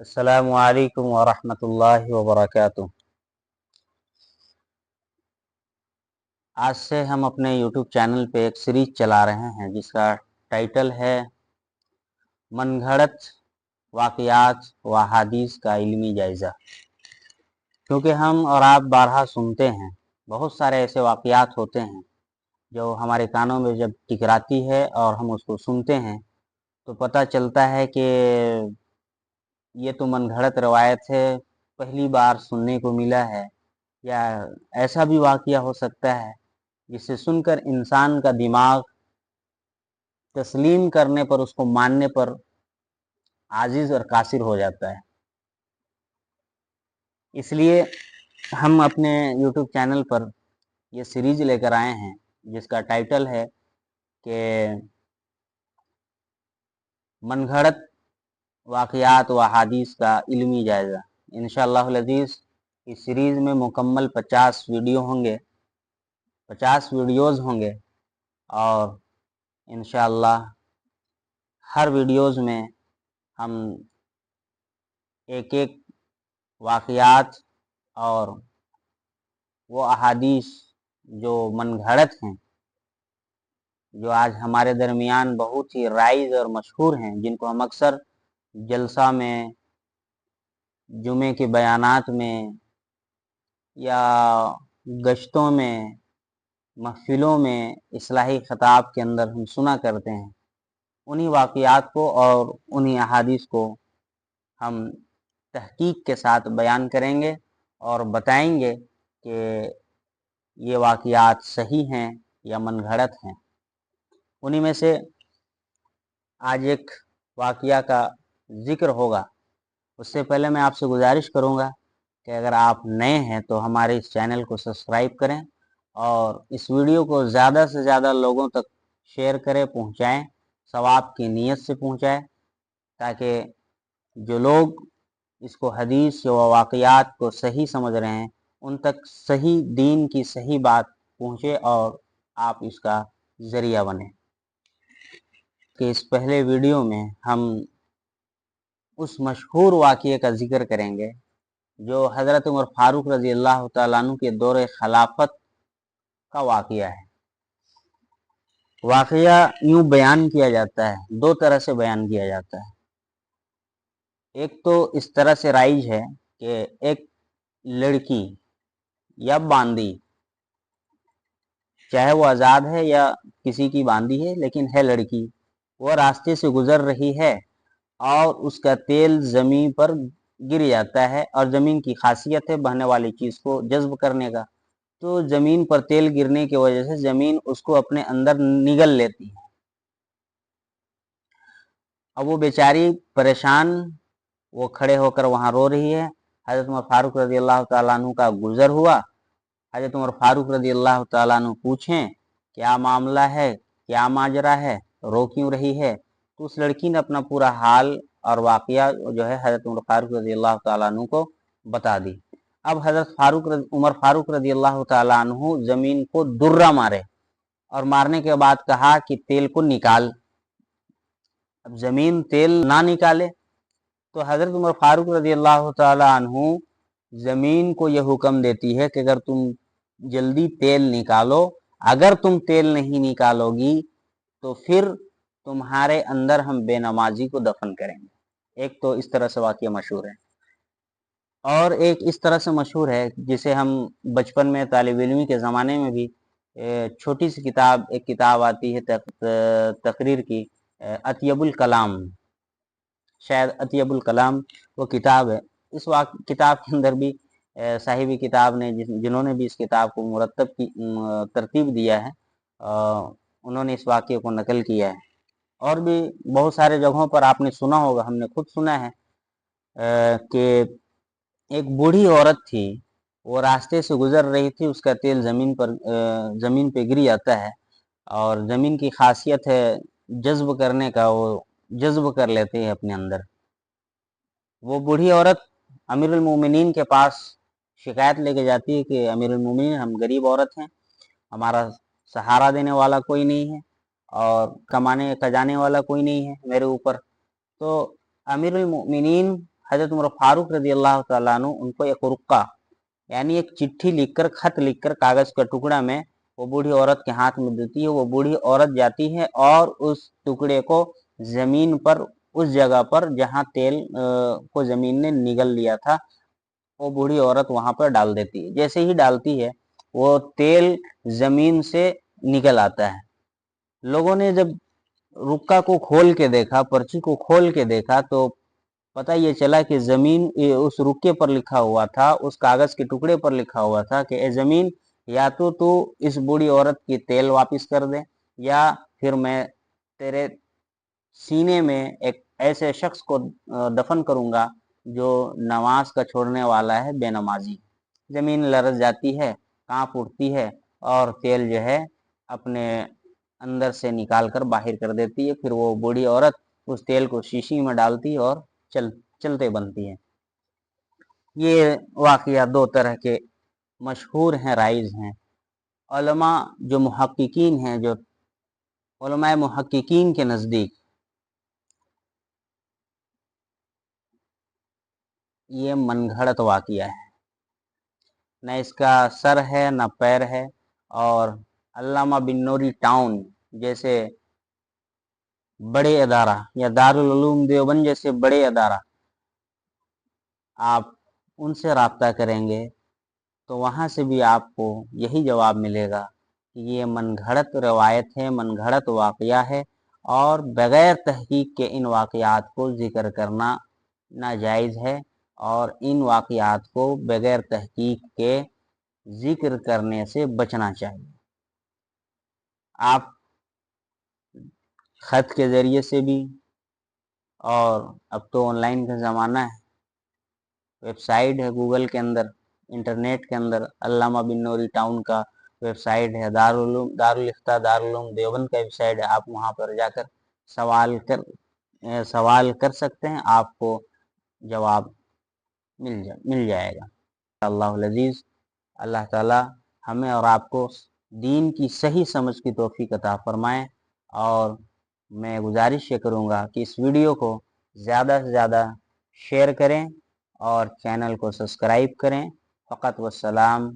अस्सलामु अलैकुम वरहमतुल्लाहि वबरकातुह। आज से हम अपने YouTube चैनल पे एक सीरीज चला रहे हैं जिसका टाइटल है मनगढ़ंत वाक़यात व अहादीस का इल्मी जायज़ा। क्योंकि हम और आप बारहा सुनते हैं, बहुत सारे ऐसे वाक़यात होते हैं जो हमारे कानों में जब टिकराती है और हम उसको सुनते हैं तो पता चलता है कि ये तो मनगढ़ंत रवायत है, पहली बार सुनने को मिला है। या ऐसा भी वाक़या हो सकता है जिसे सुनकर इंसान का दिमाग तस्लीम करने पर, उसको मानने पर आजिज़ और कासिर हो जाता है। इसलिए हम अपने YouTube चैनल पर ये सीरीज़ लेकर आए हैं जिसका टाइटल है कि मनगढ़ंत वाक़यात व अहादीस का इल्मी जायज़ा। इंशाअल्लाहुल अज़ीज़ इस सीरीज़ में मुकम्मल 50 वीडियो होंगे, 50 वीडियोज़ होंगे और इंशाअल्लाह हर वीडियोज़ में हम एक एक वाक़यात और वो अहादीस जो मनगढ़ंत हैं, जो आज हमारे दरमियान बहुत ही राइज और मशहूर हैं, जिनको हम अक्सर जलसा में, जुमे के बयानात में या गश्तों में, महफ़िलों में, इस्लाही ख़िताब के अंदर हम सुना करते हैं। उन्हीं वाक़यात को और उन्हीं अहादीस को हम तहक़ीक़ के साथ बयान करेंगे और बताएंगे कि ये वाक़यात सही हैं या मनगढ़ंत हैं। उन्हीं में से आज एक वाक़या का ज़िक्र होगा। उससे पहले मैं आपसे गुजारिश करूँगा कि अगर आप नए हैं तो हमारे इस चैनल को सब्सक्राइब करें और इस वीडियो को ज़्यादा से ज़्यादा लोगों तक शेयर करें, पहुँचाएँ, सवाब की नीयत से पहुँचाएँ, ताकि जो लोग इसको हदीस व वाक़यात को सही समझ रहे हैं उन तक सही दीन की सही बात पहुँचे और आप इसका ज़रिया बने। कि इस पहले वीडियो में हम उस मशहूर वाक़ये का ज़िक्र करेंगे जो हज़रत उमर फ़ारूक रज़ी अल्लाह तआला अन्हु के दौरे खिलाफत का वाक़या है। वाक़या यूँ बयान किया जाता है, दो तरह से बयान किया जाता है। एक तो इस तरह से राइज है कि एक लड़की या बांदी, चाहे वो आज़ाद है या किसी की बांदी है, लेकिन है लड़की, वो रास्ते से गुज़र रही है और उसका तेल ज़मीन पर गिर जाता है और ज़मीन की खासियत है बहने वाली चीज़ को जज़्ब करने का। तो ज़मीन पर तेल गिरने की वजह से ज़मीन उसको अपने अंदर निगल लेती है। अब वो बेचारी परेशान, वो खड़े होकर वहाँ रो रही है। हज़रत उमर फ़ारूक रज़ी अल्लाह तआला अन्हु का गुज़र हुआ। हज़रत उमर फ़ारूक रज़ी अल्लाह तआला अन्हु पूछें क्या मामला है, क्या माजरा है, रो क्यों रही है? तो उस लड़की ने अपना पूरा हाल और वाक़या जो है हज़रत उमर फ़ारूक रज़ी अल्लाह तआला अन्हु को बता दी। अब हज़रत उमर फ़ारूक रज़ी अल्लाह तआला अन्हु ज़मीन को दुर्रा मारे और मारने के बाद कहा कि तेल को निकाल। अब ज़मीन तेल ना निकाले तो हज़रत उमर फ़ारूक रज़ी अल्लाह तआला अन्हु ज़मीन को यह हुक्म देती है कि अगर तुम जल्दी तेल निकालो, अगर तुम तेल नहीं निकालोगी तो फिर तुम्हारे अंदर हम बेनमाजी को दफन करेंगे। एक तो इस तरह से वाक़या मशहूर है और एक इस तरह से मशहूर है जिसे हम बचपन में तालिब इल्मी के ज़माने में भी छोटी सी किताब, एक किताब आती है तकरीर की, अतियबुल कलाम, शायद अतियबुल कलाम वो किताब है। इस किताब के अंदर भी साहिबी किताब ने जिन्होंने भी इस किताब को मुरत्तब की तरतीब दिया है, उन्होंने इस वाक़ये को नकल किया है। और भी बहुत सारे जगहों पर आपने सुना होगा, हमने खुद सुना है कि एक बूढ़ी औरत थी, वो रास्ते से गुज़र रही थी, उसका तेल ज़मीन पे गिर जाता है और ज़मीन की खासियत है जज़्ब करने का, वो जज़्ब कर लेते हैं अपने अंदर। वो बूढ़ी औरत अमीरुल मोमिनीन के पास शिकायत लेके जाती है कि अमीरुल मोमिनीन, हम गरीब औरत हैं, हमारा सहारा देने वाला कोई नहीं है और कमाने खजाने वाला कोई नहीं है मेरे ऊपर। तो अमीरुल मोमिनीन हजरत उमर फारूक रजी अल्लाह ताला अन्हु उनको एक रुक्का यानी एक चिट्ठी लिखकर, खत लिखकर कागज का टुकड़ा में वो बूढ़ी औरत के हाथ में देती है। वो बूढ़ी औरत जाती है और उस टुकड़े को जमीन पर, उस जगह पर जहाँ तेल को जमीन ने निगल लिया था, वो बूढ़ी औरत वहां पर डाल देती है। जैसे ही डालती है वो तेल जमीन से निकल आता है। लोगों ने जब रुक्का को खोल के देखा, पर्ची को खोल के देखा, तो पता ये चला कि जमीन उस रुक्के पर लिखा हुआ था, उस कागज के टुकड़े पर लिखा हुआ था कि ए जमीन, या तो तू इस बूढ़ी औरत की तेल वापस कर दे, या फिर मैं तेरे सीने में एक ऐसे शख्स को दफन करूंगा जो नमाज का छोड़ने वाला है, बेनमाजी। जमीन लरज जाती है, कांप उठती है और तेल जो है अपने अंदर से निकाल कर बाहर कर देती है। फिर वो बूढ़ी औरत उस तेल को शीशी में डालती है और चलते बनती है। ये वाकया दो तरह के मशहूर हैं, राइज हैं। उलमा जो मुहक्किकीन हैं, जो उलमाए मुहक्किकीन के नज़दीक ये मनगढ़ंत वाकया है, न इसका सर है न पैर है। और अल्लामा बिन्नूरी टाउन जैसे बड़े अदारा या दारुल उलूम देवबंद जैसे बड़े अदारा, आप उनसे राब्ता करेंगे तो वहाँ से भी आपको यही जवाब मिलेगा कि ये मनगढ़ंत रवायत है, मनगढ़ंत वाकया है, और बग़ैर तहकीक के इन वाकयात को ज़िक्र करना नाजायज़ है, और इन वाकयात को बग़ैर तहकीक के ज़िक्र करने से बचना चाहिए। आप ख़त के ज़रिए से भी, और अब तो ऑनलाइन का ज़माना है, वेबसाइट है गूगल के अंदर, इंटरनेट के अंदर अल्लामा बिन्नूरी टाउन का वेबसाइट है, दारुल इफ्ता दारुल उलूम देवबंद का वेबसाइट है। आप वहाँ पर जाकर सवाल कर सकते हैं, आपको जवाब मिल जाएगा। अल्लाहुल अज़ीज़, अल्लाह ताला हमें और आपको दीन की सही समझ की तौफीक अता फरमाए। और मैं गुजारिश ये करूँगा कि इस वीडियो को ज़्यादा से ज़्यादा शेयर करें और चैनल को सब्सक्राइब करें। फ़क़त वस्सलाम।